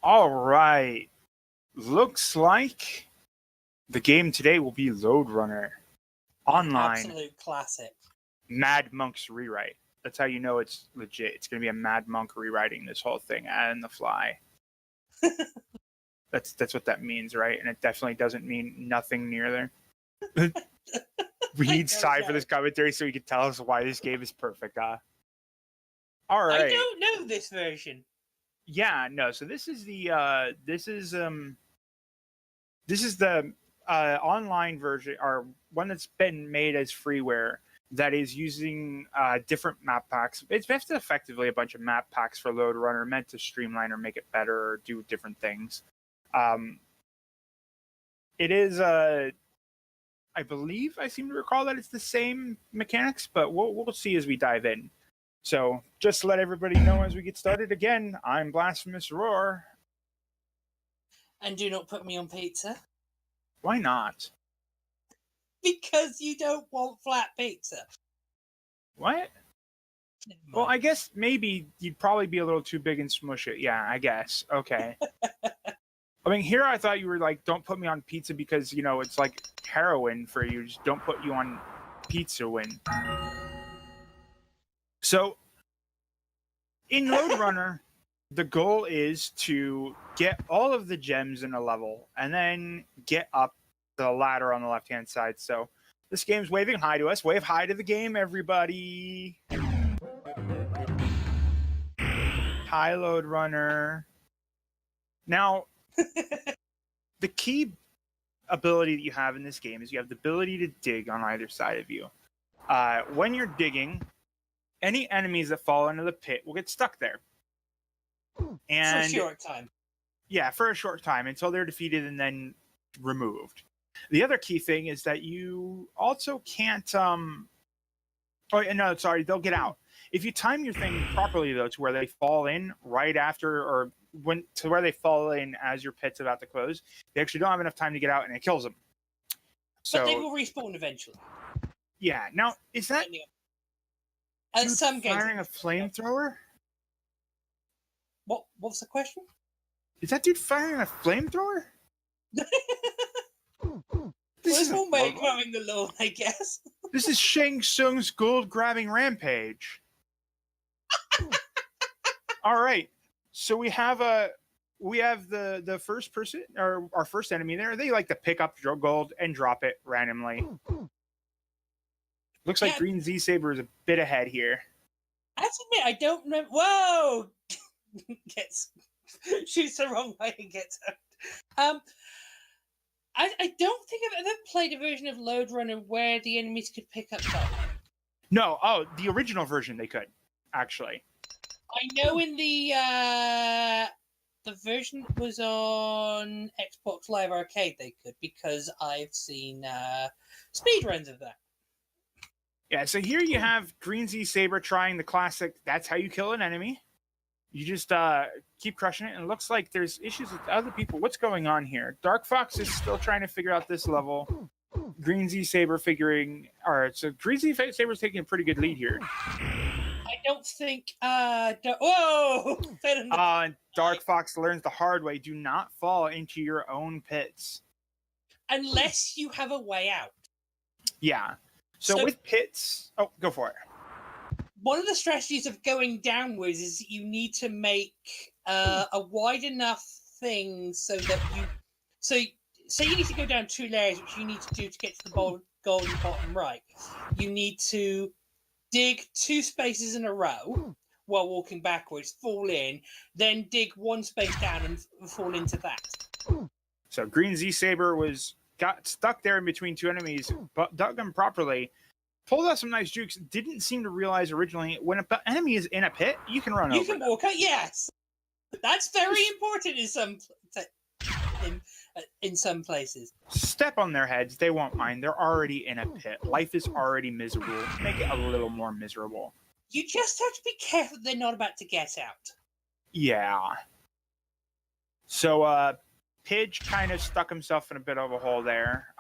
All right. Looks like the game today will be Lode Runner Online. Absolute classic. Mad Monk's rewrite. That's how you know it's legit. It's going to be a Mad Monk rewriting this whole thing on the fly. That's what that means, right? And it definitely doesn't mean nothing near there. We need Sai for this commentary so he can tell us why this game is perfect. All right. I don't know this version. Yeah, no. So this is the online version, or one that's been made as freeware, that is using different map packs. It's effectively a bunch of map packs for Lode Runner, meant to streamline or make it better or do different things. It is I believe, I seem to recall that it's the same mechanics, but we'll see as we dive in. So just to let everybody know as we get started, again, I'm Blasphemous Roar. And do not put me on pizza. Why not? Because you don't want flat pizza. What? Well, I guess maybe you'd probably be a little too big and smush it. Yeah, I guess. Okay. I mean, here I thought you were like, don't put me on pizza because, you know, it's like heroin for you. Just don't put you on pizza win. So, in Lode Runner, the goal is to get all of the gems in a level and then get up the ladder on the left-hand side. So, this game's waving hi to us. Wave hi to the game, everybody. Hi, Lode Runner. Now, the key ability that you have in this game is you have the ability to dig on either side of you. When you're digging, any enemies that fall into the pit will get stuck there. And for a short time. Yeah, for a short time until they're defeated and then removed. The other key thing is that you also can't they'll get out. If you time your thing properly, though, to where they fall in right after, or to where they fall in as your pit's about to close, they actually don't have enough time to get out, and it kills them. So, but they will respawn eventually. Yeah. Now, is that some games firing a flamethrower? What's the question? Is that dude firing a flamethrower? This is one way of growing the law, I guess. This is Shang Tsung's gold-grabbing rampage. All right. So we have the first person, or our first enemy there. They like to pick up gold and drop it randomly. Looks like greenzsaber is a bit ahead here. I have to admit, I don't remember. Whoa! Shoots the wrong way and gets hurt. I don't think I've ever played a version of Lode Runner where the enemies could pick up gold. No, the original version they could, actually. I know in the version that was on Xbox Live Arcade they could, because I've seen speedruns of that. Yeah, so here you have greenzsaber trying the classic, that's how you kill an enemy. You just keep crushing it, and it looks like there's issues with other people. What's going on here? Darkfox is still trying to figure out this level. Greenzsaber Greenzsaber's taking a pretty good lead here. I don't think whoa! Darkfox learns the hard way. Do not fall into your own pits. Unless you have a way out. Yeah. So with pits... Oh, go for it. One of the strategies of going downwards is you need to make a wide enough thing so that you... So say you need to go down 2 layers, which you need to do to get to the golden bottom right. You need to dig 2 spaces in a row while walking backwards, fall in, then dig 1 space down and fall into that. So greenzsaber got stuck there in between 2 enemies, but dug them properly. Pulled out some nice jukes. Didn't seem to realize originally when an enemy is in a pit, you can run over. You can walk out. Yes, that's very important in some places. Step on their heads; they won't mind. They're already in a pit. Life is already miserable. Make it a little more miserable. You just have to be careful they're not about to get out. Yeah. So, Pidge kind of stuck himself in a bit of a hole there.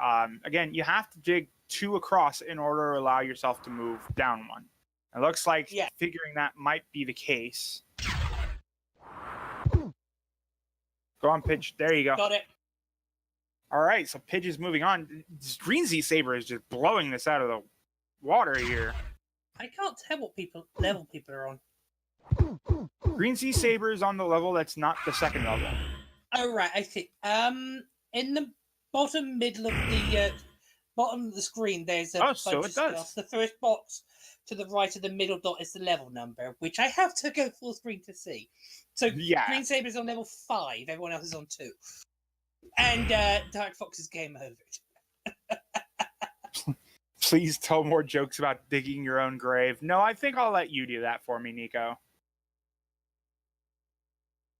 Again, you have to dig 2 across in order to allow yourself to move down 1. It looks like figuring that might be the case. Go on, Pidge. There you go. Got it. All right, so Pidge is moving on. This greenzsaber is just blowing this out of the water here. I can't tell what level people are on. Greenzsaber is on the level that's not the second level. Oh right, I see. In the bottom middle of the bottom of the screen, there's a bunch of stuff. The first box to the right of the middle dot is the level number, which I have to go full screen to see. So yeah. Greensaber is on level 5. Everyone else is on 2. And Dark Fox's game over. Please tell more jokes about digging your own grave. No, I think I'll let you do that for me, Nico.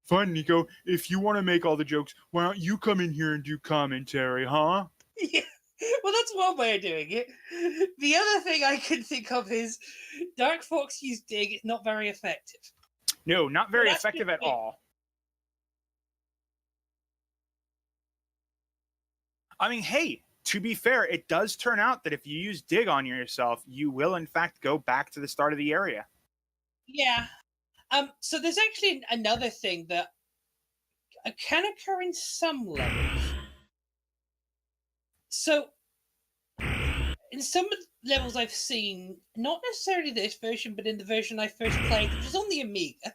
Fine, Nico. If you want to make all the jokes, why don't you come in here and do commentary, huh? Yeah. Well, that's one way of doing it. The other thing I can think of is Dark Fox use dig. It's not very effective. No, not very effective at all. I mean, hey, to be fair, it does turn out that if you use dig on yourself, you will, in fact, go back to the start of the area. Yeah. So there's actually another thing that can occur in some levels. So in some levels I've seen, not necessarily this version, but in the version I first played, which is on the Amiga,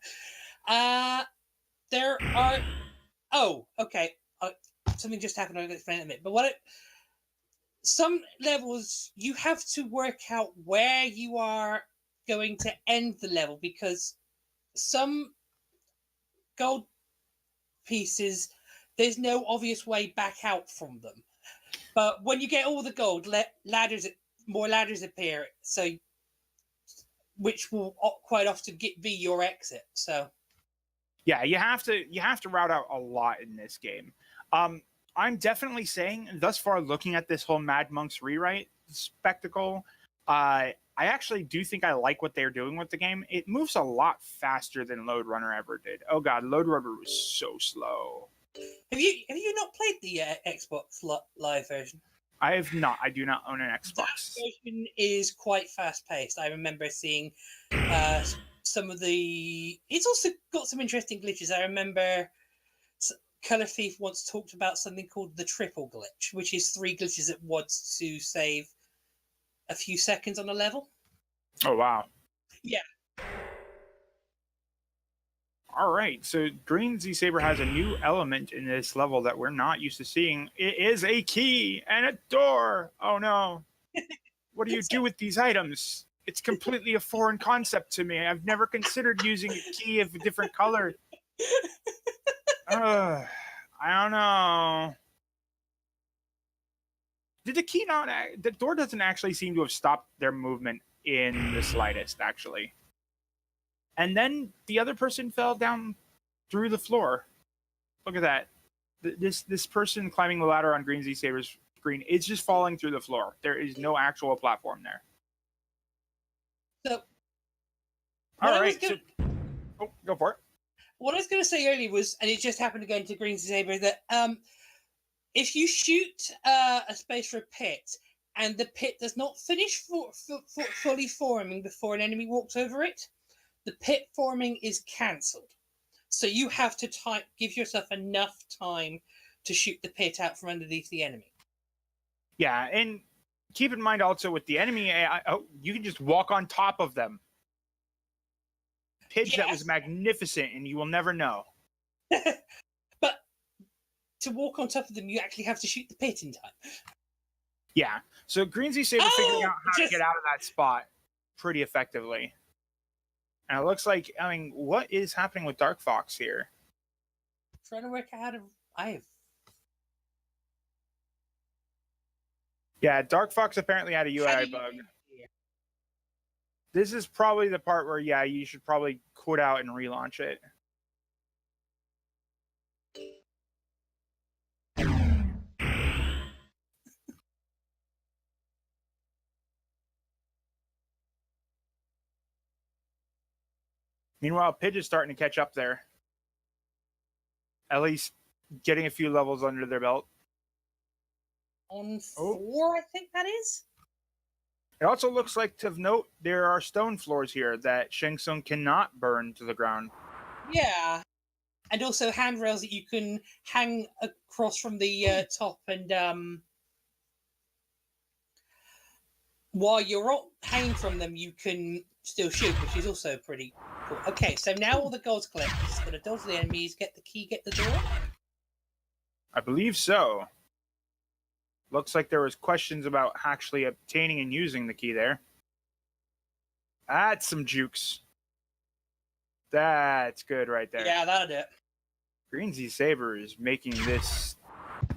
there are... Oh, okay. Something just happened. I'll explain it in a minute. But some levels, you have to work out where you are going to end the level, because some gold pieces, there's no obvious way back out from them. But when you get all the gold, more ladders appear, so which will quite often be your exit. So yeah, you have to route out a lot in this game. I'm definitely saying, thus far, looking at this whole Mad Monks rewrite spectacle, I actually do think I like what they're doing with the game. It moves a lot faster than Lode Runner ever did. Oh god, Lode Runner was so slow. Have you not played the Xbox Live version? I have not. I do not own an Xbox. That version is quite fast-paced. I remember seeing some of the... It's also got some interesting glitches. I remember Color Thief once talked about something called the triple glitch, which is 3 glitches at once to save a few seconds on a level. Oh, wow. Yeah. All right, so greenzsaber has a new element in this level that we're not used to seeing. It is a key and a door. Oh, no. What do you do with these items? It's completely a foreign concept to me. I've never considered using a key of a different color. I don't know. Did the key not... The door doesn't actually seem to have stopped their movement in the slightest, actually. And then the other person fell down through the floor. Look at that. This person climbing the ladder on greenzsaber's screen is just falling through the floor. There is no actual platform there. So, all right. Go for it. What I was going to say earlier was, and it just happened to go into greenzsaber, that if you shoot a space for a pit, and the pit does not finish fully forming before an enemy walks over it, the pit forming is cancelled. So you have to give yourself enough time to shoot the pit out from underneath the enemy. Yeah, and keep in mind also with the enemy AI, you can just walk on top of them. Pidge, yes. That was magnificent, and you will never know. But to walk on top of them, you actually have to shoot the pit in time. Yeah, so greenzsaber figuring out how to get out of that spot pretty effectively. And it looks like, I mean, what is happening with Dark Fox here? Trying to work out Yeah, Dark Fox apparently had a UI bug. This is probably the part where, yeah, you should probably quit out and relaunch it. Meanwhile, Pidge is starting to catch up there. At least getting a few levels under their belt. On 4, I think that is. It also looks like, of note, there are stone floors here that Shang Tsung cannot burn to the ground. Yeah. and also handrails that you can hang across from the top, and while you're hanging from them, you can still shoot, which is also pretty cool. Okay, so now all the gold's collected. Just gotta dodge the enemies, get the key, get the door. I believe so. Looks like there was questions about actually obtaining and using the key there. That's some jukes. That's good right there. Yeah, that'll do it. greenzsaber is making this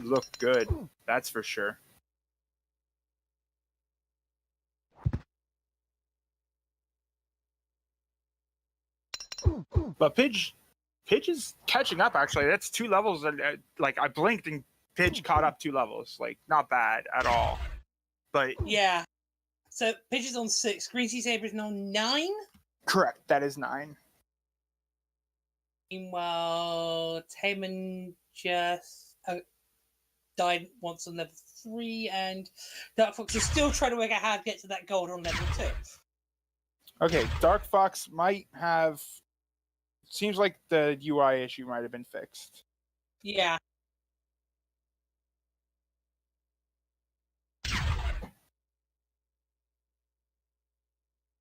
look good. That's for sure. But Pidge is catching up, actually. That's 2 levels. Like, I blinked and Pidge caught up 2 levels. Like, not bad at all. But yeah. So Pidge is on 6. greenzsaber is on 9? Correct. That is 9. Meanwhile, Tayman just died once on level 3, and Darkfox is still trying to work out how to get to that gold on level 2. Okay, Dark Fox might have... Seems like the UI issue might have been fixed. Yeah.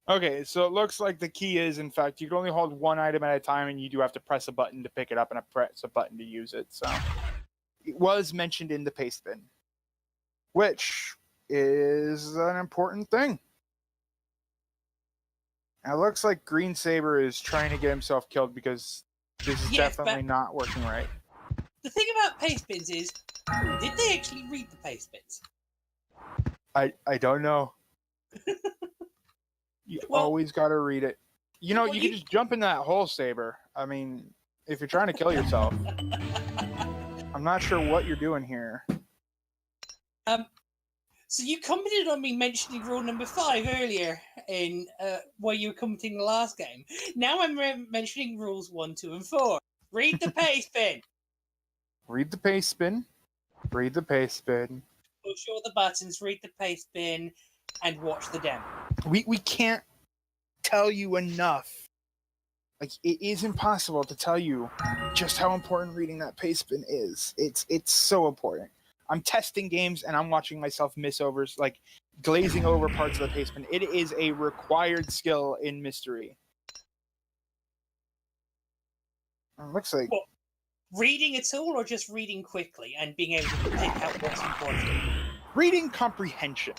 Okay, so it looks like the key is, in fact, you can only hold 1 item at a time, and you do have to press a button to pick it up and press a button to use it. So it was mentioned in the paste bin, which is an important thing. Now, it looks like greenzsaber is trying to get himself killed because this is definitely not working right. The thing about paste bins is, did they actually read the paste bins? I don't know. You always got to read it. You know, you can just jump in that hole, Saber. I mean, if you're trying to kill yourself. I'm not sure what you're doing here. So you commented on me mentioning rule number 5 earlier in while you were commenting the last game. Now I'm mentioning rules 1, 2, and 4. Read the paste bin. Read the paste bin. Read the paste bin. Push all the buttons, read the paste bin, and watch the demo. We can't tell you enough. Like, it is impossible to tell you just how important reading that paste bin is. It's so important. I'm testing games and I'm watching myself miss overs, like glazing over parts of the paste bin. It is a required skill in Mystery. It looks like... What, reading at all, or just reading quickly and being able to pick out what's important? Reading comprehension.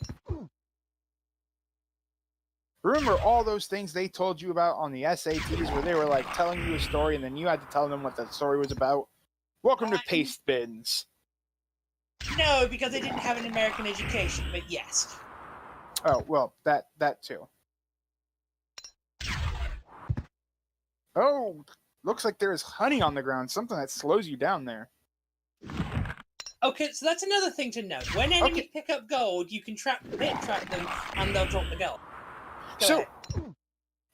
Remember all those things they told you about on the SATs where they were like telling you a story and then you had to tell them what that story was about? Welcome to paste bins. No, because I didn't have an American education, but yes. Oh, well, that too. Oh, looks like there's honey on the ground, something that slows you down there. Okay, so that's another thing to note. When enemies pick up gold, you can trap them, and they'll drop the gold. Go ahead.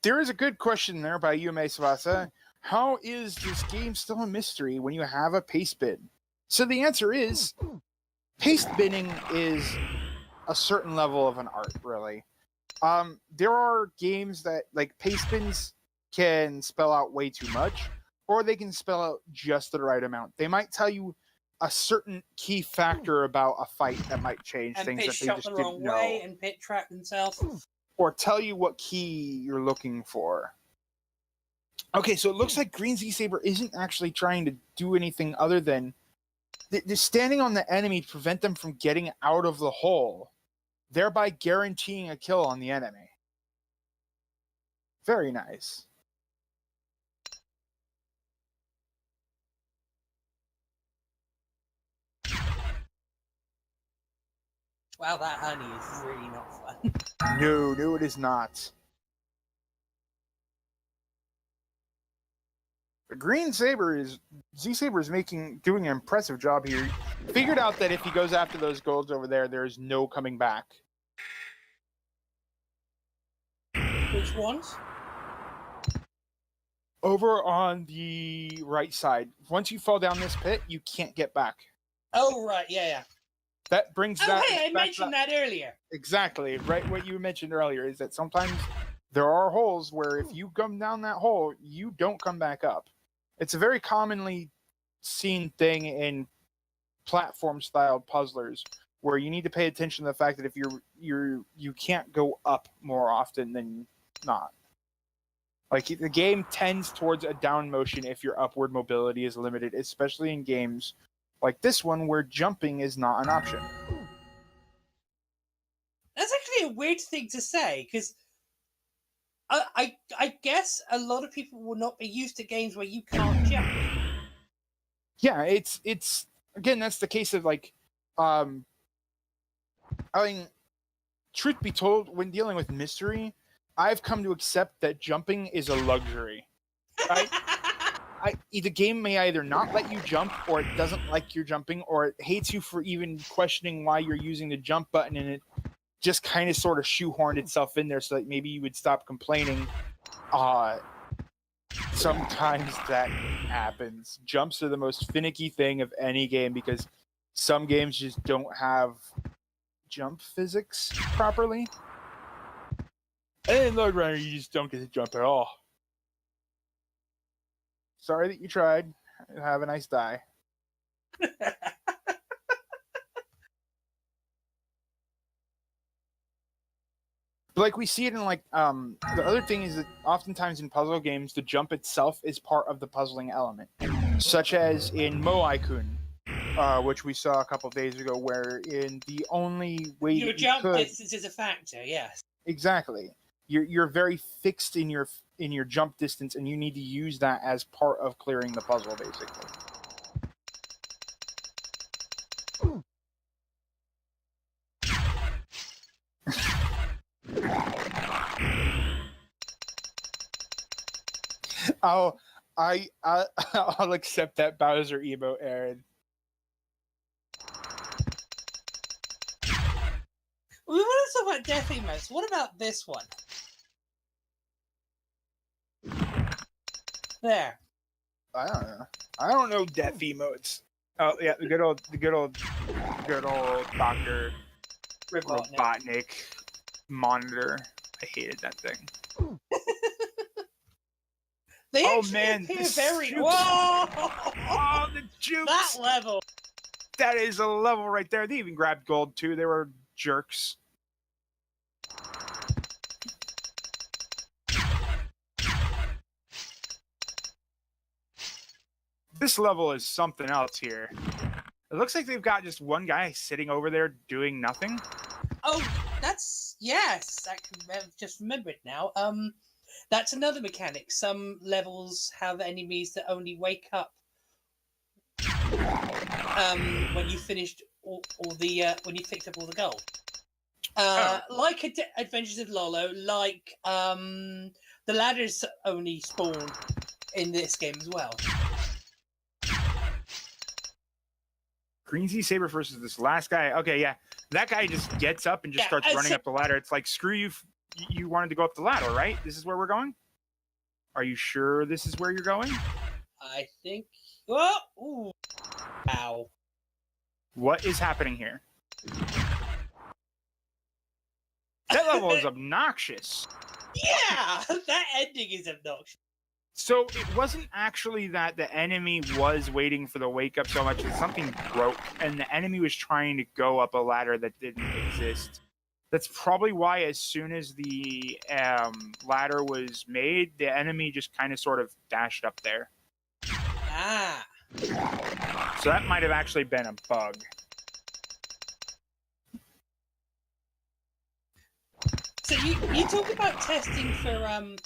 There is a good question there by Yume Savasa. How is this game still a mystery when you have a paste bin? So the answer is... Paste binning is a certain level of an art, really. There are games that, like, paste bins can spell out way too much, or they can spell out just the right amount. They might tell you a certain key factor about a fight that might change things that they just didn't know. And Pit shot the wrong way, and Pit trapped himself. Or tell you what key you're looking for. Okay, so it looks like greenzsaber isn't actually trying to do anything other than they're standing on the enemy to prevent them from getting out of the hole, thereby guaranteeing a kill on the enemy. Very nice. Wow, that honey is really not fun. No, it is not. greenzsaber is doing an impressive job here. Figured out that if he goes after those golds over there, there is no coming back. Which ones? Over on the right side. Once you fall down this pit, you can't get back. Oh, right, yeah. That brings that... Oh, hey, I mentioned that earlier. Exactly. Right, what you mentioned earlier is that sometimes there are holes where if you come down that hole, you don't come back up. It's a very commonly seen thing in platform-style puzzlers, where you need to pay attention to the fact that if you can't go up more often than not. Like, the game tends towards a down motion if your upward mobility is limited, especially in games like this one where jumping is not an option. That's actually a weird thing to say, because I guess a lot of people will not be used to games where you can't jump. Yeah, it's again, that's the case of like, I mean, truth be told, when dealing with mystery, I've come to accept that jumping is a luxury. Right? The game may either not let you jump, or it doesn't like your jumping, or it hates you for even questioning why you're using the jump button, and it just kind of sort of shoehorned itself in there so that maybe you would stop complaining. Sometimes that happens. Jumps are the most finicky thing of any game because some games just don't have jump physics properly. And in Lode Runner, you just don't get to jump at all. Sorry that you tried. Have a nice die. But like we see it in like the other thing is that oftentimes in puzzle games the jump itself is part of the puzzling element, such as in Moai-kun, which we saw a couple of days ago, where in the only way your jump distance is a factor. Yes, exactly. You're very fixed in your jump distance, and you need to use that as part of clearing the puzzle, basically. I'll accept that Bowser emote, Aaron. We want to talk about death emotes. What about this one? There. I don't know. I don't know death emotes. Oh yeah, the good old Dr. Robotnik monitor. I hated that thing. They oh man, very jukes. Whoa! Oh, the jukes! That level. That is a level right there. They even grabbed gold too. They were jerks. This level is something else here. It looks like they've got just one guy sitting over there doing nothing. Oh, that's yes. I've just remembered now. That's another mechanic. Some levels have enemies that only wake up when you finished all the when you picked up all the gold. Like Adventures of Lolo, like the ladders only spawn in this game as well. Greenzsaber versus this last guy. Okay, yeah. That guy just gets up and just starts running up the ladder. It's like, screw you. You wanted to go up the ladder, right? This is where we're going? Are you sure this is where you're going? I think... Oh! Ooh. Ow. What is happening here? That level is obnoxious. Yeah! That ending is obnoxious. So it wasn't actually that the enemy was waiting for the wake up so much as something broke, and the enemy was trying to go up a ladder that didn't exist. That's probably why as soon as the ladder was made, the enemy just kind of sort of dashed up there. Ah. So that might have actually been a bug. So you talk about testing for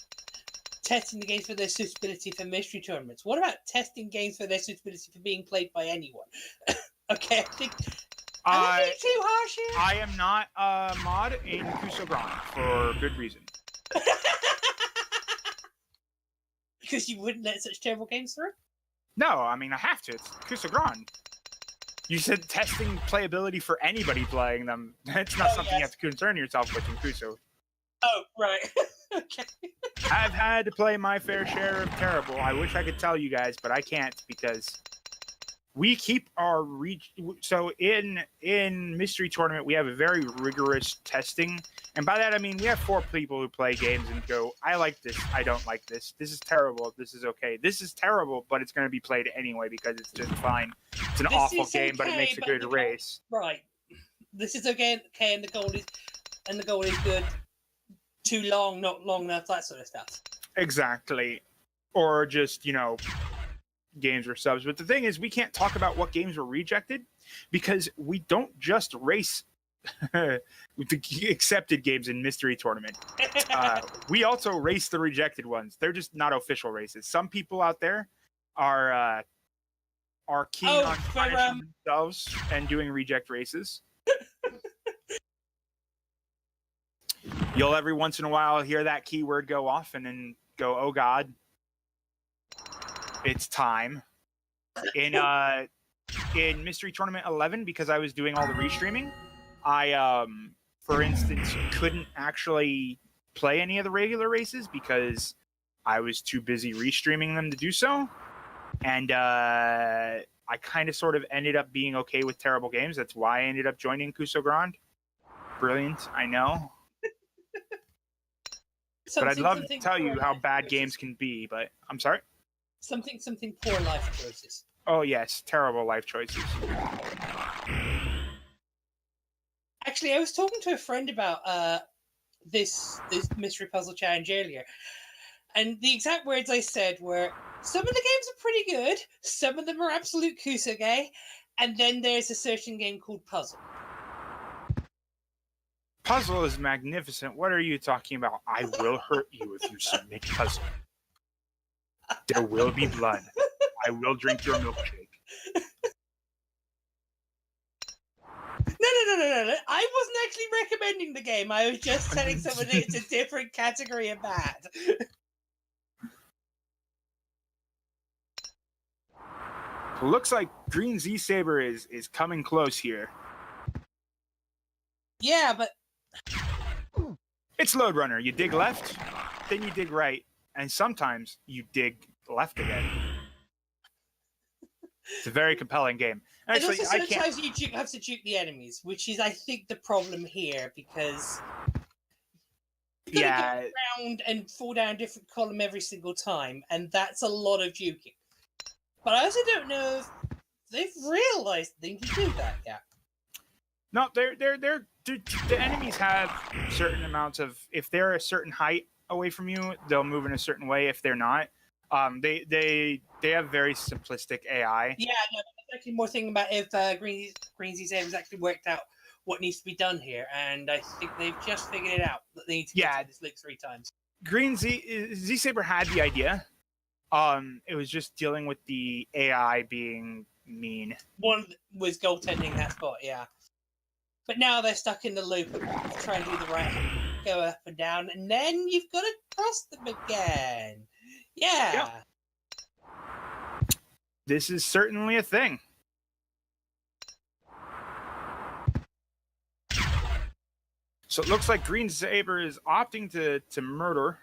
testing the games for their suitability for mystery tournaments. What about testing games for their suitability for being played by anyone? Okay, I think... Am I being too harsh here? I am not a mod in Kusogran for good reason. Because you wouldn't let such terrible games through? No, I mean, I have to. It's Kusogran. You said testing playability for anybody playing them. That's not something you have to concern yourself with in Kuso. Oh, right. Okay. I've had to play my fair share of terrible. I wish I could tell you guys, but I can't because we keep our so in Mystery Tournament we have a very rigorous testing, and by that I mean we have 4 people who play games and go, I like this, I don't like this, this is terrible, this is okay, this is terrible, but it's going to be played anyway because it's just fine. It's an awful game, but it makes a good race. Right. This is okay, and the goal is good. Too long, not long enough, that sort of stuff. Exactly. Or just, games were subs. But the thing is, we can't talk about what games were rejected because we don't just race the accepted games in Mystery Tournament. We also race the rejected ones. They're just not official races. Some people out there are keen on punishing themselves and doing reject races. You'll every once in a while hear that keyword go off and then go, oh God, it's time. In Mystery Tournament 11, because I was doing all the restreaming, I, for instance, couldn't actually play any of the regular races because I was too busy restreaming them to do so. And I kind of sort of ended up being okay with terrible games. That's why I ended up joining Kuso Grand. Brilliant, I know. But I'd love to tell you how bad games can be, but I'm sorry? Something poor life choices. Oh, yes, terrible life choices. Actually, I was talking to a friend about this mystery puzzle challenge earlier, and the exact words I said were, some of the games are pretty good, some of them are absolute kusage, and then there's a certain game called Puzzle. Puzzle is magnificent. What are you talking about? I will hurt you if you submit Puzzle. There will be blood. I will drink your milkshake. No. I wasn't actually recommending the game. I was just telling someone that it's a different category of bad. Looks like greenzsaber is coming close here. Yeah, but it's Lode Runner. You dig left, then you dig right, and sometimes you dig left again. It's a very compelling game. Actually, and also sometimes you have to juke the enemies, which is, I think, the problem here, because you've got to go around and fall down a different column every single time, and that's a lot of juking. But I also don't know if they've realized they can do that yet. No, the enemies have certain amounts of, if they're a certain height away from you, they'll move in a certain way. If they're not, they have very simplistic AI. Yeah, no, that's actually more thinking about if greenzsaber has actually worked out what needs to be done here, and I think they've just figured it out that they need to get this loop 3 times. greenzsaber had the idea. It was just dealing with the AI being mean. One was goaltending that spot, yeah. But now they're stuck in the loop, try and do the right, go up and down, and then you've got to cross them again. Yeah. Yep. This is certainly a thing. So it looks like greenzsaber is opting to murder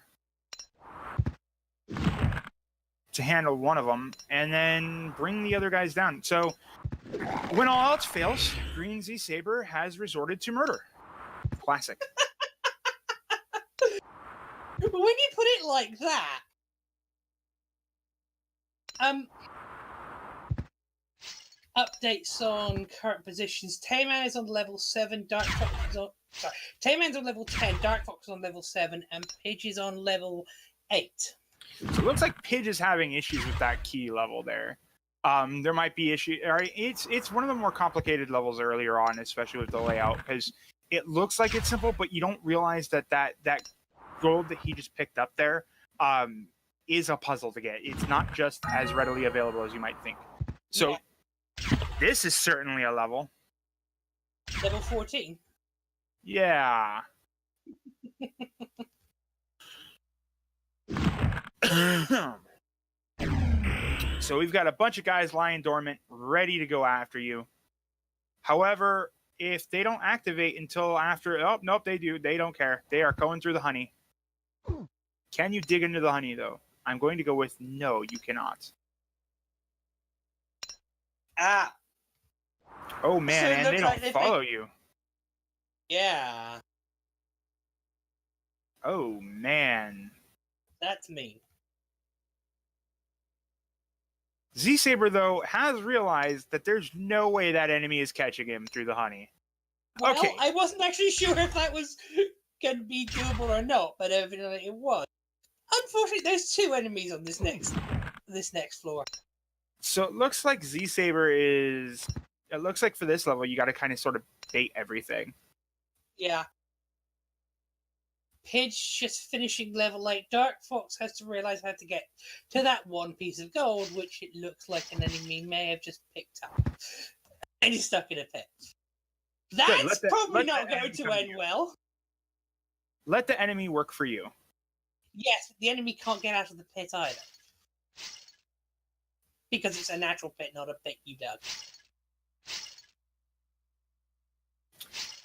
to handle one of them and then bring the other guys down. So when all else fails, greenzsaber has resorted to murder. Classic. When you put it like that, updates on current positions. Tayman is on level 7, Darkfox is on... Sorry, Tayman's on level 10, Darkfox is on level 7, and Pidge is on level 8. So it looks like Pidge is having issues with that key level there. There might be issues. It's one of the more complicated levels earlier on, especially with the layout, because it looks like it's simple, but you don't realize that gold that he just picked up there is a puzzle to get. It's not just as readily available as you might think. So this is certainly a level. Level 14. Yeah. So we've got a bunch of guys lying dormant, ready to go after you. However, if they don't activate until after... Oh, nope, they do. They don't care. They are going through the honey. Can you dig into the honey, though? I'm going to go with no, you cannot. Ah. Oh man, So it and they looks don't like they follow you. Yeah, Oh man. that's me. Z-Saber, though, has realized that there's no way that enemy is catching him through the honey. Well, Okay. I wasn't actually sure if that was going to be doable or not, but evidently it was. Unfortunately, there's 2 enemies on this next floor. So it looks like Z-Saber is... It looks like for this level, you got to kind of sort of bait everything. Yeah. Pidge just finishing level 8. Dark Fox has to realize how to get to that 1 piece of gold, which it looks like an enemy may have just picked up. And he's stuck in a pit. That's probably not going to end well. Let the enemy work for you. Yes, the enemy can't get out of the pit either. Because it's a natural pit, not a pit you dug.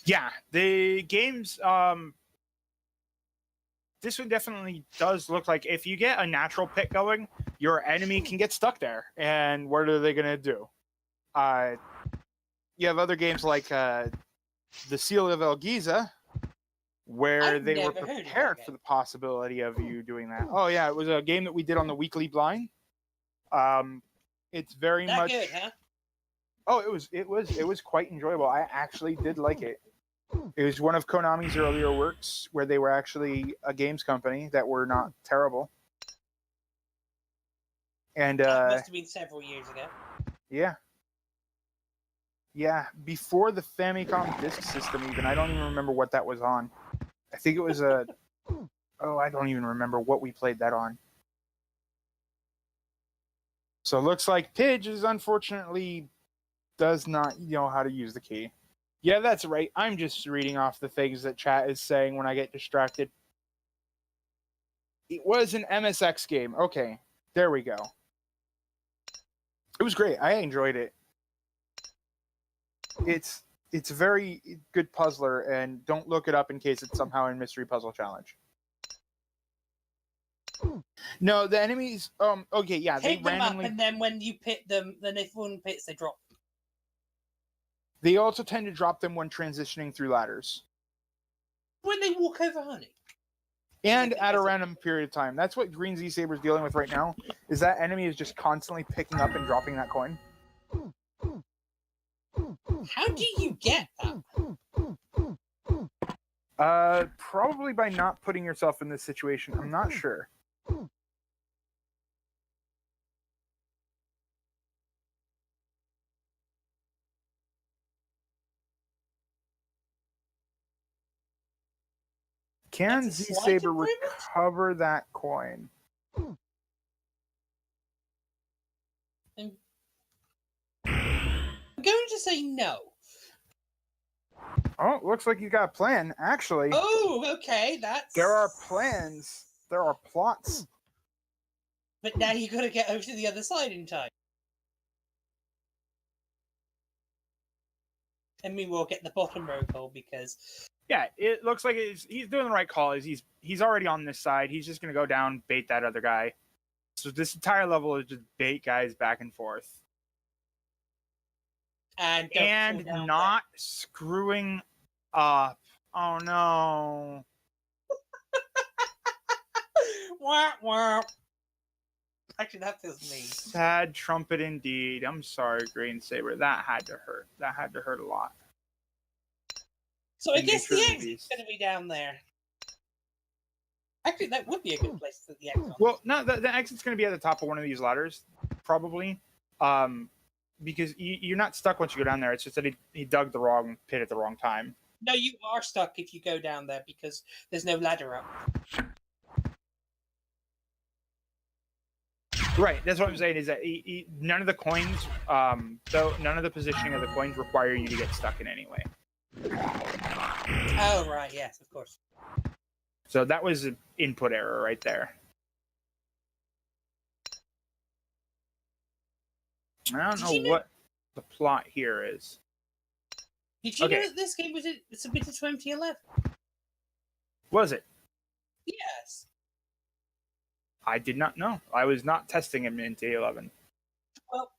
Yeah, the games... This one definitely does look like if you get a natural pit going, your enemy can get stuck there. And what are they going to do? You have other games like the Seal of El Giza, where they were prepared for the possibility of you doing that. Oh yeah, it was a game that we did on the Weekly Blind. It's very much good, huh? Oh, it was quite enjoyable. I actually did like it. It was one of Konami's earlier works where they were actually a games company that were not terrible. And that must have been several years ago. Yeah. Yeah, before the Famicom Disk System even. I don't even remember what that was on. I think it was a... Oh, I don't even remember what we played that on. So it looks like Pidge is unfortunately does not know how to use the key. Yeah, that's right. I'm just reading off the things that chat is saying when I get distracted. It was an MSX game. Okay, there we go. It was great. I enjoyed it. It's a very good puzzler, and don't look it up in case it's somehow in Mystery Puzzle Challenge. No, the enemies. Okay, yeah, Pick they them randomly. up, and then when you pit them, then if one pits, they drop. They also tend to drop them when transitioning through ladders. When they walk over honey. And at a random period of time. That's what Green Z-Saber is dealing with right now, is that enemy is just constantly picking up and dropping that coin. How do you get that? Probably by not putting yourself in this situation. I'm not sure. Can Z-Saber recover that coin? I'm going to say no. Oh, looks like you got a plan, actually. Oh, okay, that's... There are plans. There are plots. But now you got to get over to the other side in time. And we will get the bottom row goal because... Yeah, it looks like he's doing the right call. He's already on this side. He's just going to go down, bait that other guy. So this entire level is just bait guys back and forth. And not screwing up. Oh, no. Wah, wah. Actually, that feels mean. Sad trumpet indeed. I'm sorry, Greenzsaber. That had to hurt. That had to hurt a lot. So I guess the exit's going to be down there. Actually, that would be a good place for the exit. Well, no, the exit's going to be at the top of one of these ladders, probably. Because you're not stuck once you go down there. It's just that he dug the wrong pit at the wrong time. No, you are stuck if you go down there because there's no ladder up. Right, that's what I'm saying, is that none of the coins, none of the positioning of the coins require you to get stuck in any way. Oh, right, yes, of course. So that was an input error right there. I don't know what the plot here is. Did you know that this game was submitted 2011? Was it? Yes. I did not know. I was not testing him in 2011. Well,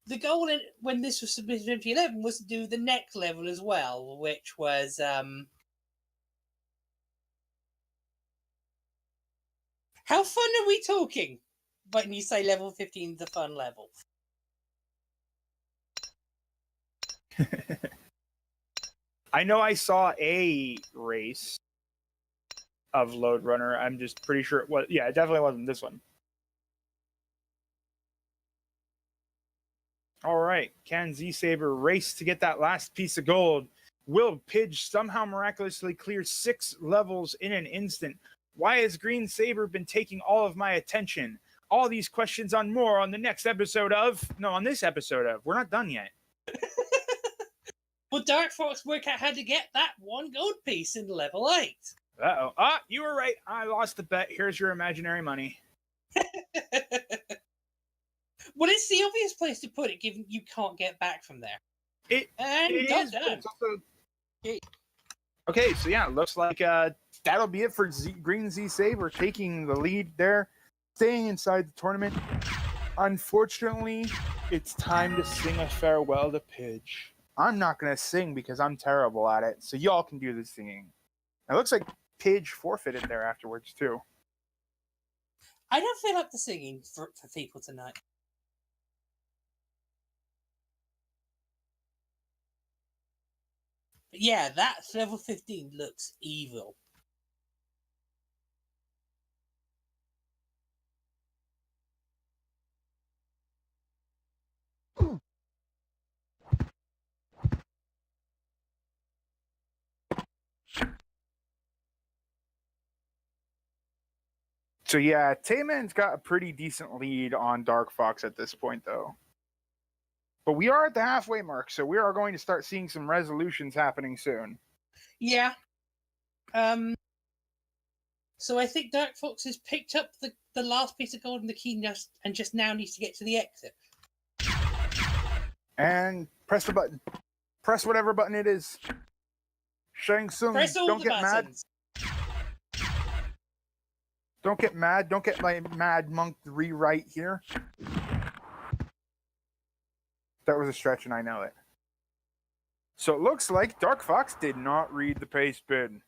the goal when this was submitted in 2011 was to do the next level as well, which was how fun are we talking when you say level 15 is the fun level? I know I saw a race of Lode Runner. I'm just pretty sure it was. Yeah, it definitely wasn't this one. All right, can Z-Saber race to get that last piece of gold? Will Pidge somehow miraculously clear 6 levels in an instant? Why has greenzsaber been taking all of my attention? All these questions on more on the next episode of... No, on this episode of... We're not done yet. Well, Dark Fox work out how to get that 1 gold piece in level 8. Uh-oh. Ah, you were right. I lost the bet. Here's your imaginary money. Well, it's the obvious place to put it, given you can't get back from there. It is, but it's also... Okay, so yeah, looks like that'll be it for Green Z-Saber taking the lead there, staying inside the tournament. Unfortunately, it's time to sing a farewell to Pidge. I'm not going to sing because I'm terrible at it, so y'all can do the singing. It looks like Pidge forfeited there afterwards, too. I don't feel like the singing for people tonight. But yeah, that level 15 looks evil. So yeah, Tayman's got a pretty decent lead on Dark Fox at this point, though. But we are at the halfway mark, so we are going to start seeing some resolutions happening soon. Yeah. So I think Dark Fox has picked up the last piece of gold in the key and just now needs to get to the exit. And press the button. Press whatever button it is. Shang Tsung, Press all don't the get buttons. mad. Don't get mad. Don't get my Mad Monk rewrite here. That was a stretch, and I know it. So it looks like Dark Fox did not read the paste bid.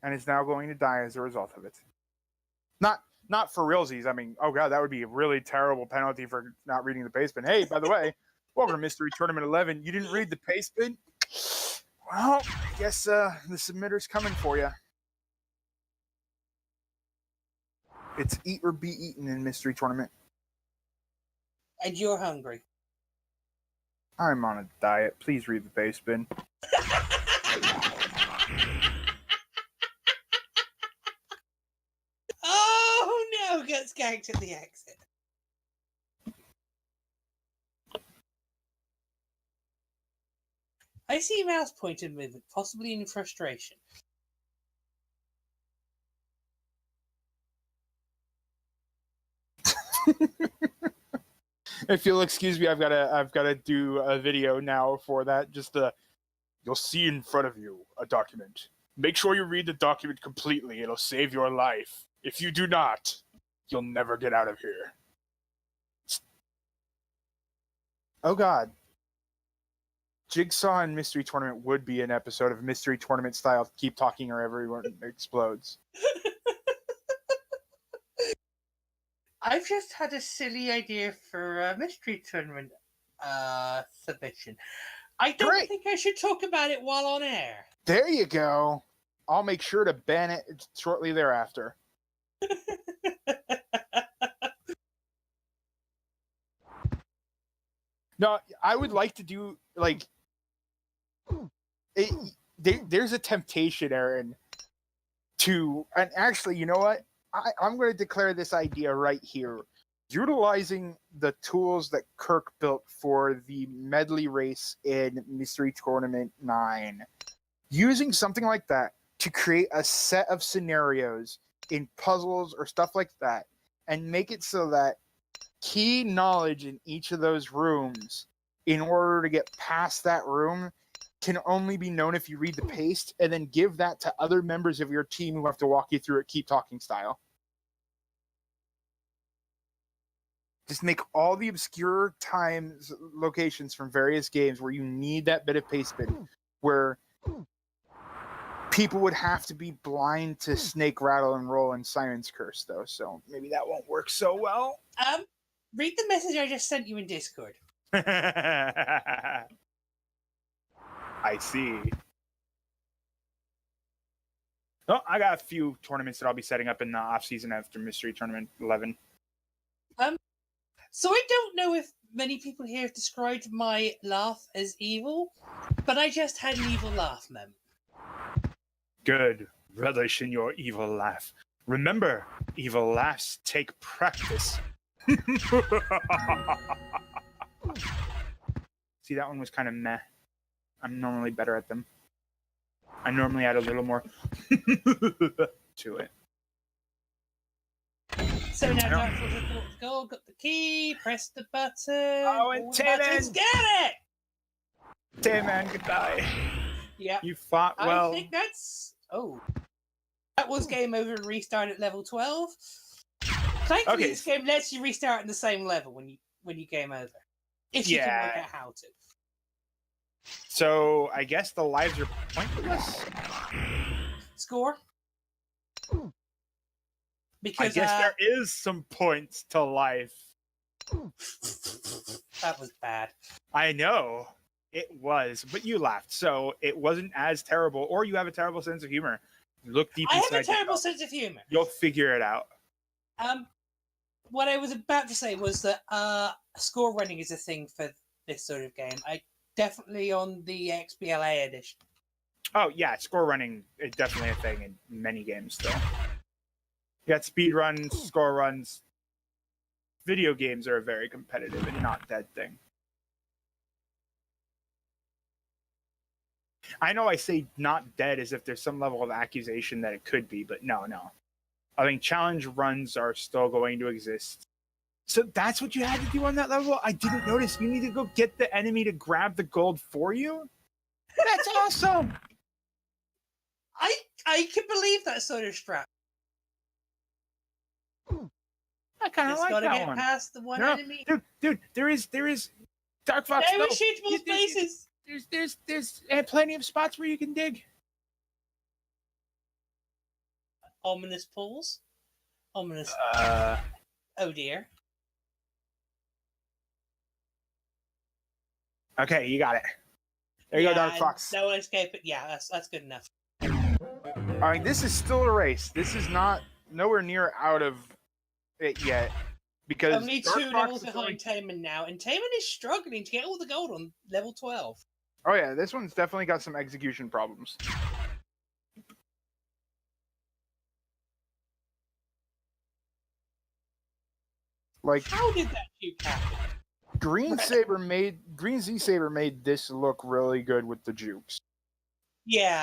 And is now going to die as a result of it. Not for realsies. I mean, oh god, that would be a really terrible penalty for not reading the paste bid. Hey, by the way, welcome to Mystery Tournament 11. You didn't read the paste bid? Well, I guess the submitter's coming for you. It's eat or be eaten in Mystery Tournament. And you're hungry. I'm on a diet. Please read the paste bid. Oh no! Gets ganked at the exit. I see mouse pointer movement, possibly in frustration. If you'll excuse me, I've gotta do a video now for that. Just you'll see in front of you a document. Make sure you read the document completely. It'll save your life. If you do not, you'll never get out of here. Oh god. Jigsaw and Mystery Tournament would be an episode of Mystery Tournament style Keep Talking or Everyone Explodes. I've just had a silly idea for a Mystery Tournament submission. I don't think I should talk about it while on air. There you go. I'll make sure to ban it shortly thereafter. No, I would like to do, like... there's a temptation, Aaron, to... And actually, you know what? I'm going to declare this idea right here. Utilizing the tools that Kirk built for the medley race in Mystery Tournament 9. Using something like that to create a set of scenarios in puzzles or stuff like that, and make it so that key knowledge in each of those rooms, in order to get past that room, can only be known if you read the paste, and then give that to other members of your team who have to walk you through it Keep Talking style. Just make all the obscure times, locations from various games where you need that bit of pastebin, where people would have to be blind to Snake, Rattle, and Roll and Simon's Curse, though. So maybe that won't work so well. Read the message I just sent you in Discord. I see. Oh, I got a few tournaments that I'll be setting up in the off season after Mystery Tournament 11. So I don't know if many people here have described my laugh as evil, but I just had an evil laugh moment. Good. Relish in your evil laugh. Remember, evil laughs take practice. See, that one was kind of meh. I'm normally better at them. I normally add a little more to it. So now Darkfox has got the gold, got the key, press the button. Oh, and let's get it! Tayman, goodbye. Yeah. You fought well. I think that's... Oh. That was game over and restart at level 12. Thankfully, this game lets you restart in the same level when you game over. If you can work out how to. So, I guess the lives are pointless? Score? Because I guess there is some points to life. That was bad. I know. It was. But you laughed, so it wasn't as terrible. Or you have a terrible sense of humor. Look deep inside. I have a terrible sense of humor. You'll figure it out. What I was about to say was that score running is a thing for this sort of game. Definitely on the XBLA edition. Oh, yeah. Score running is definitely a thing in many games, though. You got speed runs, score runs. Video games are a very competitive and not dead thing. I know I say not dead as if there's some level of accusation that it could be, but no. I mean, challenge runs are still going to exist. So that's what you had to do on that level? I didn't notice. You need to go get the enemy to grab the gold for you? That's awesome! I can believe that sort of strat. I kind of like that one. Just gotta get past the one enemy. Dude, there is Darkfox. There were shootable spaces. There's plenty of spots where you can dig. Ominous pools. Ominous. Oh dear. Okay, you got it. There you go, Darkfox. No escape it. Yeah, that's good enough. All right, this is still a race. This is nowhere near out of it yet. Because only 2 levels behind Tayman now, and Tayman is struggling to get all the gold on level 12. Oh yeah, this one's definitely got some execution problems. Like, how did that shoot happen? greenzsaber made this look really good with the jukes. Yeah.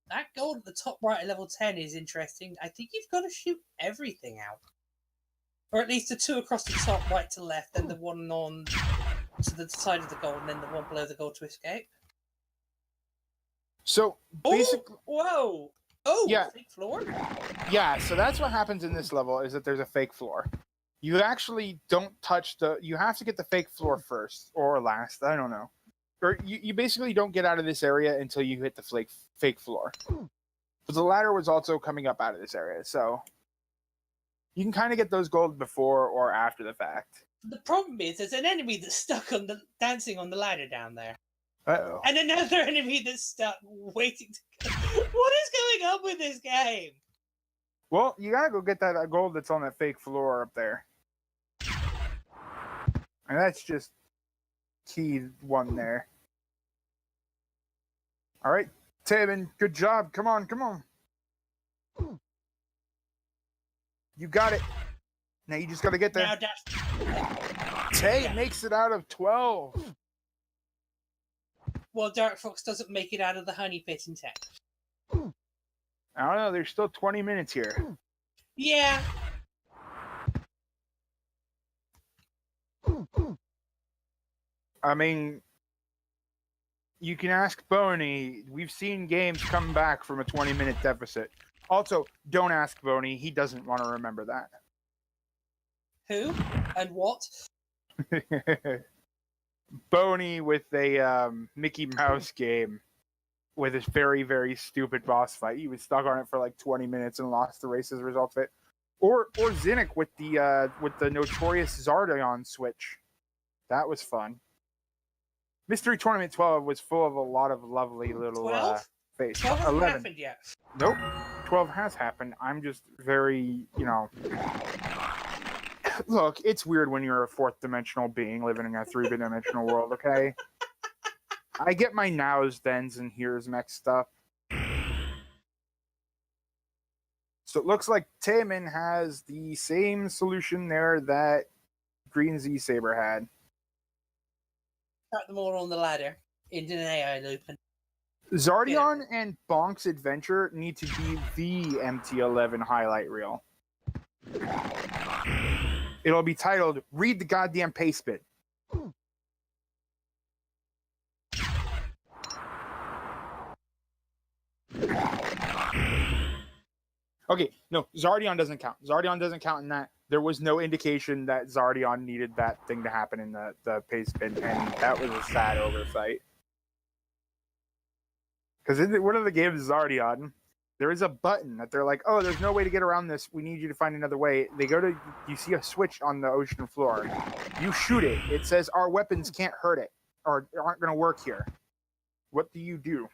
That gold at the top right at level 10 is interesting. I think you've got to shoot everything out. Or at least the 2 across the top right to left, then the one on to the side of the gold, and then the one below the gold to escape. So, basically... Whoa! Oh, yeah. Fake floor? Yeah, so that's what happens in this level, is that there's a fake floor. You actually don't touch you have to get the fake floor first, or last, I don't know. Or you basically don't get out of this area until you hit the fake floor. But the ladder was also coming up out of this area, so you can kind of get those gold before or after the fact. The problem is there's an enemy that's stuck on dancing on the ladder down there. Uh-oh. And another enemy that's stuck waiting to go. What is going on with this game? Well, you gotta go get that gold that's on that fake floor up there. And that's just key one there. All right, Tayman, good job. Come on. You got it. Now you just got to get there. Tay makes it out of 12. Well, Darkfox doesn't make it out of the honey pit in 10. I don't know. There's still 20 minutes here. Yeah. I mean, You can ask Boney. We've seen games come back from a 20-minute deficit. Also, don't ask Boney. He doesn't want to remember that. Who and what? Boney with a Mickey Mouse game with this very, very stupid boss fight. He was stuck on it for like 20 minutes and lost the race as a result of it. Or Zinnik with the notorious Zardion switch. That was fun. Mystery Tournament 12 was full of a lot of lovely little 12? face. 12 hasn't 11. happened yet. Nope. 12 has happened. I'm just very, Look, it's weird when you're a fourth dimensional being living in a three-dimensional world, okay? I get my nows, thens, and here's mixed up. So it looks like Tayman has the same solution there that greenzsaber had. Cut them all on the ladder into an AI loop. Zardion and Bonk's adventure need to be the MT11 highlight reel. It'll be titled, Read the Goddamn Paste Bit. Okay, no, Zardion doesn't count. Zardion doesn't count in that. There was no indication that Zardion needed that thing to happen in the paste bin, and that was a sad oversight. Because in one of the games, Zardion, there is a button that they're like, oh, there's no way to get around this. We need you to find another way. You see a switch on the ocean floor. You shoot it. It says our weapons can't hurt it or aren't going to work here. What do?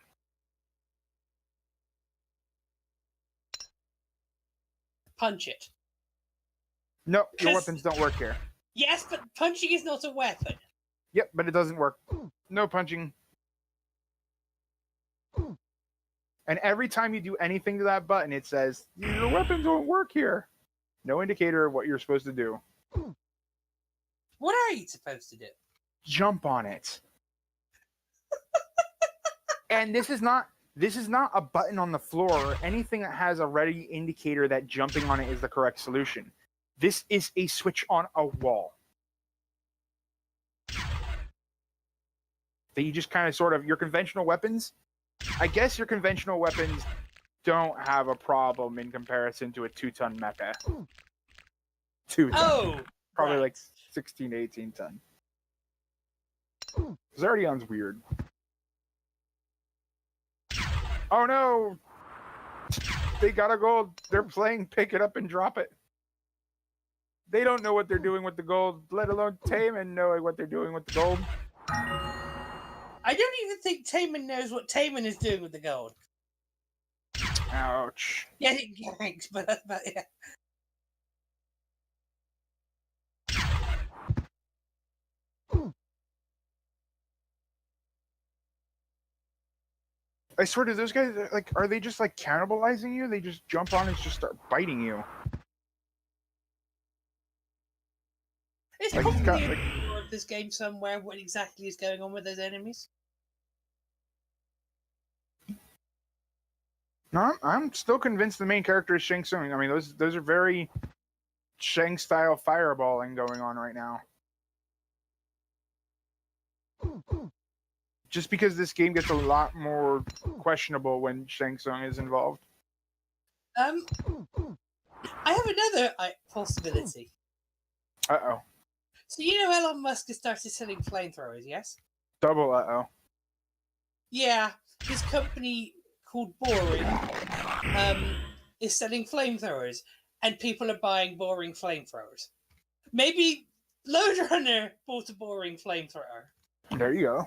Punch it. No, your weapons don't work here. Yes, but punching is not a weapon. Yep, but it doesn't work. No punching. And every time you do anything to that button, it says, your weapons don't work here. No indicator of what you're supposed to do. What are you supposed to do? Jump on it. And this is not a button on the floor or anything that has a ready indicator that jumping on it is the correct solution. This is a switch on a wall. That you just kind of sort of, your conventional weapons, I guess your conventional weapons don't have a problem in comparison to a 2-ton mecha. 2 ton. Oh! Probably right. like 16 to 18 ton. Zardion's weird. Oh no! They got a gold. They're playing pick it up and drop it. They don't know what they're doing with the gold, let alone Tayman knowing what they're doing with the gold. I don't even think Tayman knows what Tayman is doing with the gold. Ouch. Yeah, it ganks, but that's about it. I swear to those guys, like, are they just like cannibalizing you? They just jump on and just start biting you. It's Like, probably got, in like- the lore of this game somewhere what exactly is going on with those enemies. No, I'm still convinced the main character is Shang Tsung. I mean, those are very Shang style fireballing going on right now. Just because this game gets a lot more questionable when Shang Tsung is involved. I have another possibility. Uh-oh. So you know Elon Musk has started selling flamethrowers, yes? Double uh-oh. Yeah, his company called Boring is selling flamethrowers, and people are buying Boring flamethrowers. Maybe Lode Runner bought a Boring flamethrower. There you go.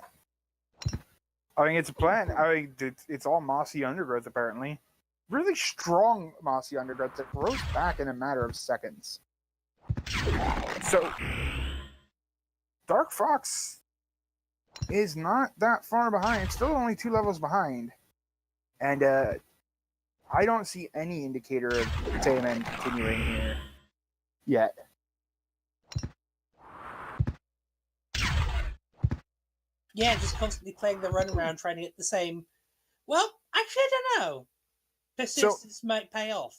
I mean, it's a plant. I mean, it's all mossy undergrowth, apparently. Really strong mossy undergrowth that grows back in a matter of seconds. So, Dark Fox is not that far behind. It's still only 2 levels behind. And I don't see any indicator of Tayman continuing here yet. Yeah, just constantly playing the runaround, trying to get the same. Well, actually, I don't know. Persistence might pay off.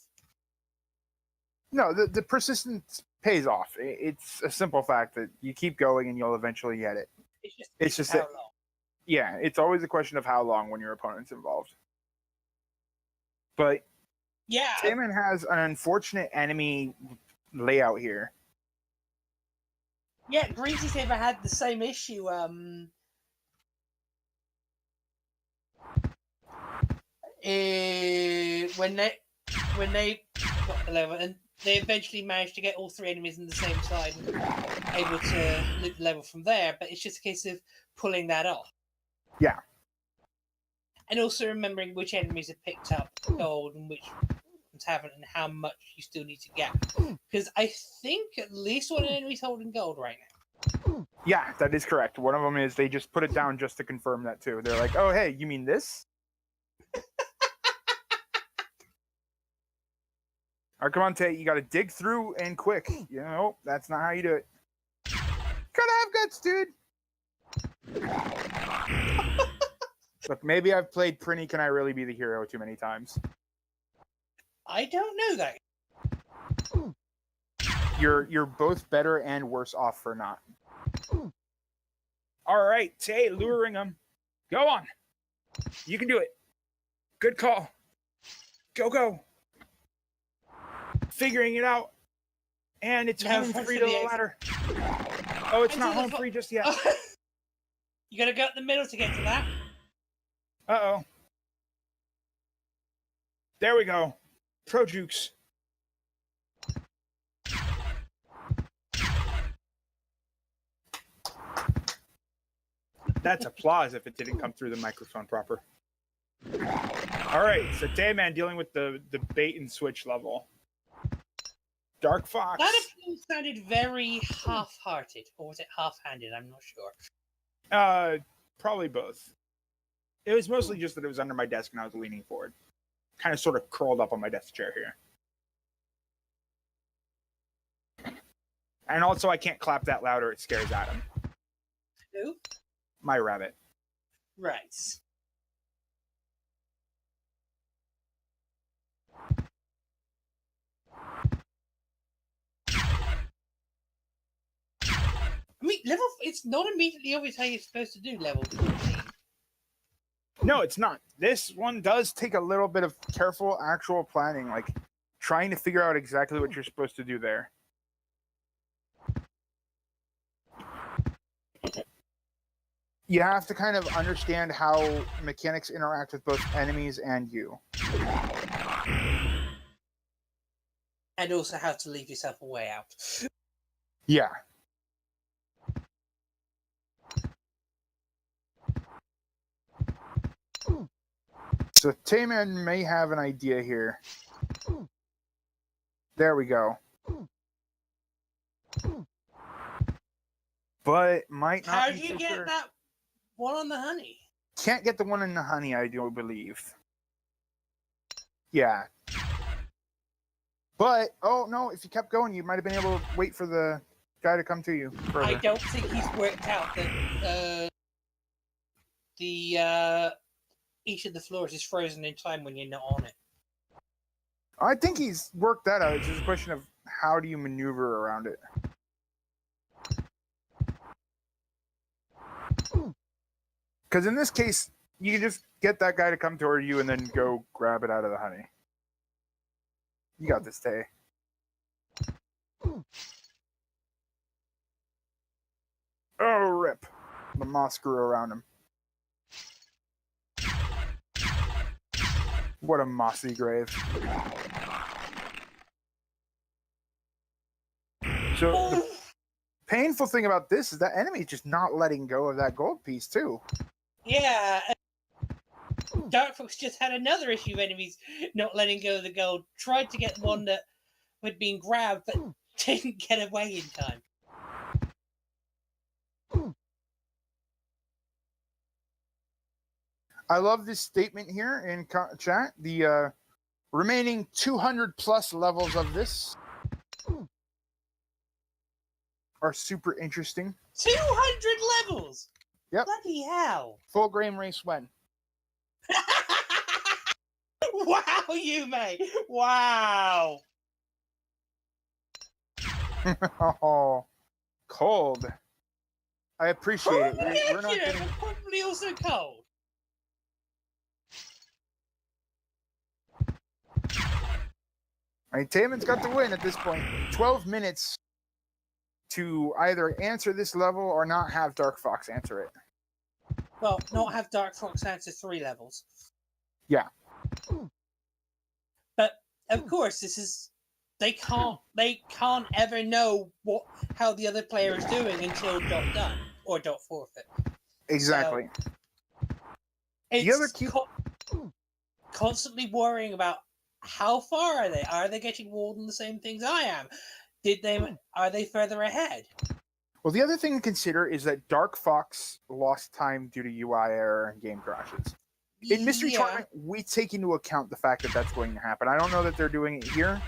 No, the persistence pays off. It's a simple fact that you keep going and you'll eventually get it. It's just how long. Yeah, it's always a question of how long when your opponent's involved. But Yeah. Tayman has an unfortunate enemy layout here. Yeah, greenzsaber had the same issue. When they got the level, and they eventually managed to get all three enemies on the same side and able to loot the level from there. But it's just a case of pulling that off. Yeah. And also remembering which enemies have picked up gold and which ones haven't, and how much you still need to get. Because I think at least one enemy's holding gold right now. Yeah, that is correct. One of them is they just put it down just to confirm that too. They're like, "Oh, hey, you mean this?" All right, come on, Tay. You got to dig through and quick. You know, that's not how you do it. Gotta have guts, dude. Look, maybe I've played Prinny Can I Really Be the Hero too many times. I don't know that. You're both better and worse off for not. All right, Tay, luring him. Go on. You can do it. Good call. Go, go. Figuring it out. And it's home free to the ladder. Oh, it's not home free just yet. You gotta go up the middle to get to that. Uh-oh. There we go. Pro jukes. That's applause if it didn't come through the microphone proper. All right, so Tayman dealing with the bait and switch level. Dark Fox. That appeal sounded very half-hearted, or was it half-handed? I'm not sure. Probably both. It was mostly just that it was under my desk and I was leaning forward. Kind of sort of curled up on my desk chair here. And also I can't clap that loud or it scares Adam. Who? My rabbit. Right. I mean, it's not immediately obvious how you're supposed to do level 14. No, it's not. This one does take a little bit of careful actual planning, like trying to figure out exactly what you're supposed to do there. You have to kind of understand how mechanics interact with both enemies and you. And also how to leave yourself a way out. Yeah. So Tayman may have an idea here. There we go. But might not. How did you get that one on the honey? Can't get the one in the honey, I do believe. Yeah. But, oh no, if you kept going, you might have been able to wait for the guy to come to you further. I don't think he's worked out that each of the floors is frozen in time when you're not on it. I think he's worked that out. It's just a question of how do you maneuver around it. Because in this case, you can just get that guy to come toward you and then go grab it out of the honey. You got this, Tay. Oh, rip. The moss grew around him. What a mossy grave. So the painful thing about this is that enemy's just not letting go of that gold piece too. Yeah. Darkfox just had another issue of enemies not letting go of the gold. Tried to get one that had been grabbed, but didn't get away in time. I love this statement here in chat. The remaining 200 plus levels of this are super interesting. 200 levels? Yep. Bloody hell. Full game race when? Wow, you mate. Wow. Oh, cold. I appreciate it. Probably We're not accurate, getting... but probably also cold. All right, Tayman's got the win at this point. 12 minutes to either answer this level or not have Dark Fox answer it. Well, not have Dark Fox answer 3 levels. Yeah. But of course, this is they can't ever know how the other player is doing until dot done or dot forfeit. Exactly. So it's The other key... constantly worrying about how far are they? Are they getting walled on the same things I am? Are they further ahead? Well, the other thing to consider is that Dark Fox lost time due to UI error and game crashes. In Mystery Tournament, we take into account the fact that that's going to happen. I don't know that they're doing it here,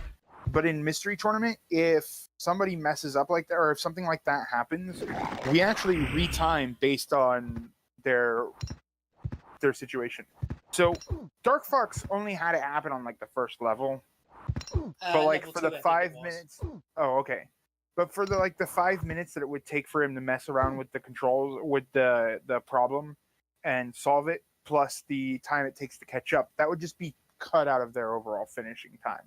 but in Mystery Tournament, if somebody messes up like that, or if something like that happens, we actually retime based on their situation. So Dark Fox only had it happen on like the first level, but like for the 5 minutes. Oh, okay. But for the 5 minutes that it would take for him to mess around with the controls, with the problem, and solve it, plus the time it takes to catch up, that would just be cut out of their overall finishing time.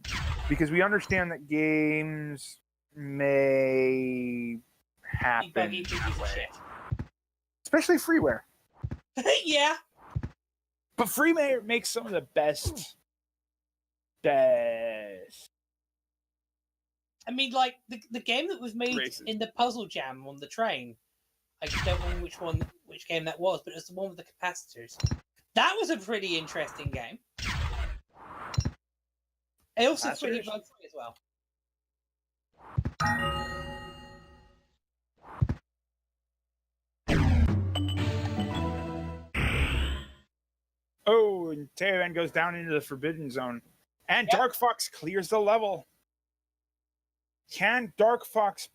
Because we understand that games may happen that way. Especially freeware. Yeah. But freeware makes some of the best. I mean, like the game that was made in the Puzzle Jam on the train. I don't remember which game that was, but it was the one with the capacitors. That was a pretty interesting game. And also pretty bug-free as well. Oh, and Tayman goes down into the Forbidden Zone. And Dark Fox clears the level. Can Dark Fox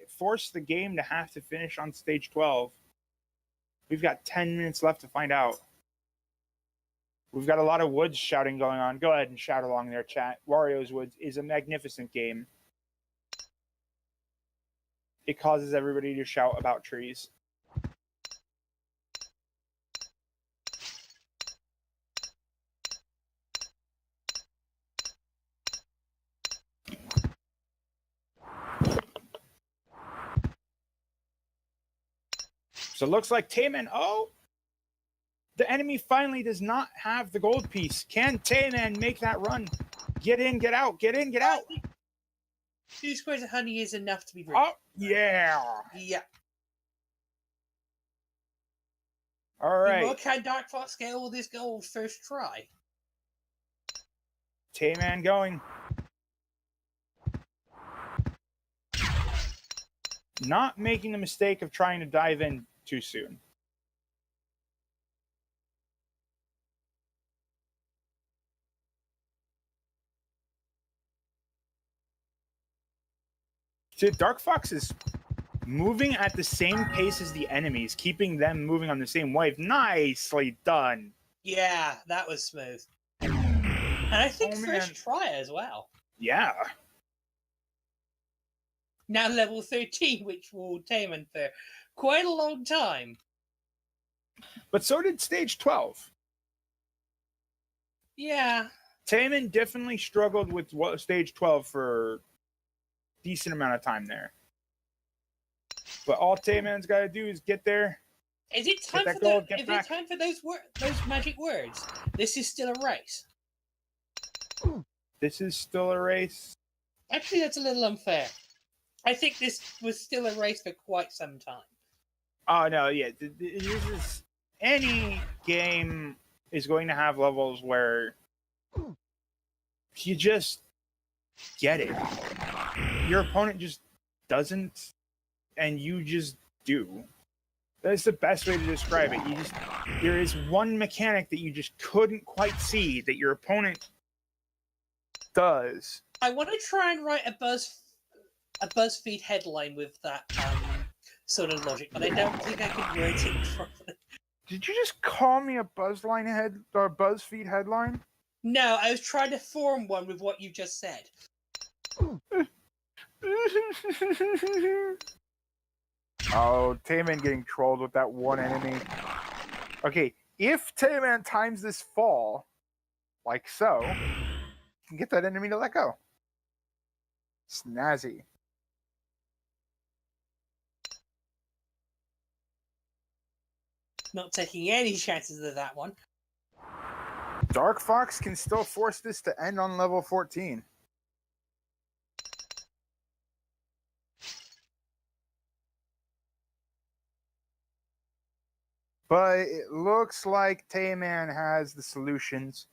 force the game to have to finish on stage 12? We've got 10 minutes left to find out. We've got a lot of Woods shouting going on. Go ahead and shout along there, chat. Wario's Woods is a magnificent game. It causes everybody to shout about trees. So it looks like Tayman, the enemy finally does not have the gold piece. Can Tayman make that run? Get in, get out, get in, get out. 2 squares of honey is enough to be rich. Oh, yeah. Yeah. All right. Well, can Dark Fox get all this gold first try? Tayman going. Not making the mistake of trying to dive in too soon. See, Dark Fox is moving at the same pace as the enemies, keeping them moving on the same wave. Nicely done. Yeah, that was smooth. And I think first try as well. Yeah. Now level 13, which will Tayman for quite a long time. But so did stage 12. Yeah. Tayman definitely struggled with stage 12 for a decent amount of time there. But all Tayman's got to do is get there. Is it time for those magic words? This is still a race. This is still a race. Actually, that's a little unfair. I think this was still a race for quite some time. Oh, no, yeah. This is... Any game is going to have levels where you just get it. Your opponent just doesn't, and you just do. That's the best way to describe it. There is one mechanic that you just couldn't quite see that your opponent does. I want to try and write a BuzzFeed headline with that sort of logic, but I don't think I could word it properly. Did you just call me a BuzzFeed headline? No, I was trying to form one with what you just said. Oh, Tayman getting trolled with that one enemy. Okay, if Tayman times this fall, like so, you can get that enemy to let go. Snazzy. Not taking any chances of that one. Dark Fox can still force this to end on level 14. But it looks like Tayman has the solutions.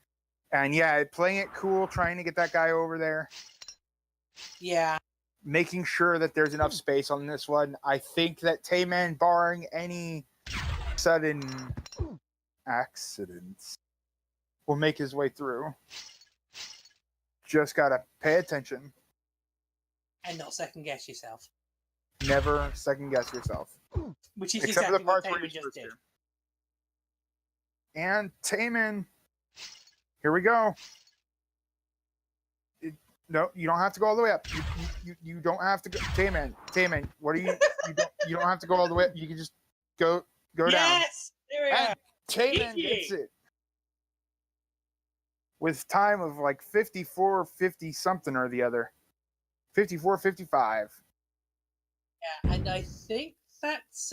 And yeah, playing it cool, trying to get that guy over there. Yeah. Making sure that there's enough space on this one. I think that Tayman, barring any sudden accidents, will make his way through. Just gotta pay attention. And not second guess yourself. Never second guess yourself. Which is Except exactly for the parts what where Tayman you're just did. to. And Tayman, here we go. No, you don't have to go all the way up. You don't have to go. Tayman, what are you? You don't have to go all the way up. You can just go down. Yes! There we And are. Tayman gets it. With time of like 54, 50 something or the other. 54, 55. Yeah, and I think that's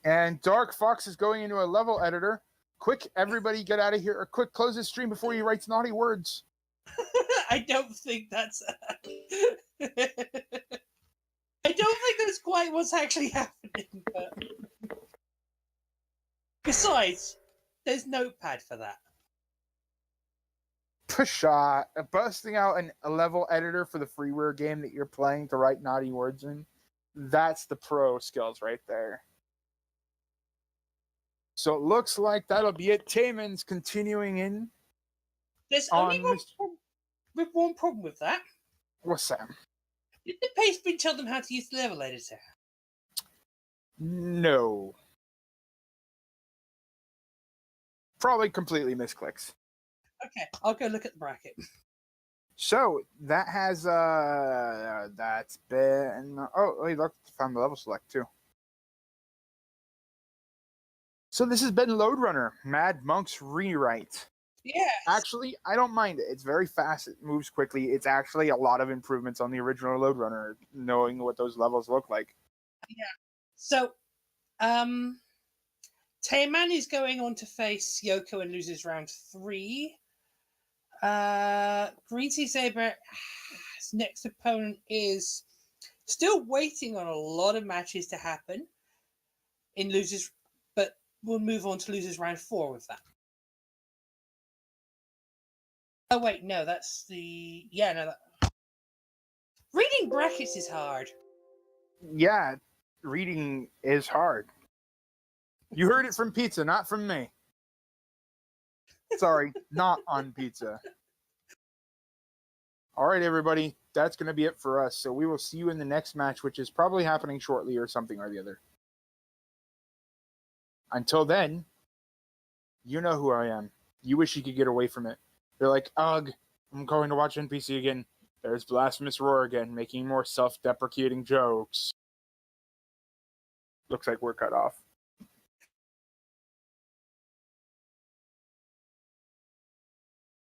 And Dark Fox is going into a level editor. Quick, everybody get out of here. Or quick, close this stream before he writes naughty words. I don't think that's I don't think that's quite what's actually happening, but besides, there's Notepad for that. Pshaw, busting out a level editor for the freeware game that you're playing to write naughty words in. That's the pro skills right there. So it looks like that'll be it. Tayman's continuing in. There's only one problem with that. What's that? Did the pastebin tell them how to use the level editor? No. Probably completely misclicks. Okay, I'll go look at the bracket. So that has that's been wait, look, found the level select too. So this has been Lode Runner, Mad Monk's rewrite. Yes. Actually, I don't mind it. It's very fast. It moves quickly. It's actually a lot of improvements on the original Lode Runner, knowing what those levels look like. Yeah. So, Tayman is going on to face Yoko and loses round 3. Greenzsaber's next opponent is still waiting on a lot of matches to happen in losers, but we'll move on to losers round 4 with that. Oh wait, no, that's the reading brackets is hard. Yeah, reading is hard. You heard it from Pizza, not from me. Sorry, not on Pizza. All right, everybody, that's going to be it for us. So we will see you in the next match, which is probably happening shortly or something or the other. Until then, you know who I am. You wish you could get away from it. You're like, ugh, I'm going to watch NPC again. There's Blasphemous Roar again, making more self-deprecating jokes. Looks like we're cut off.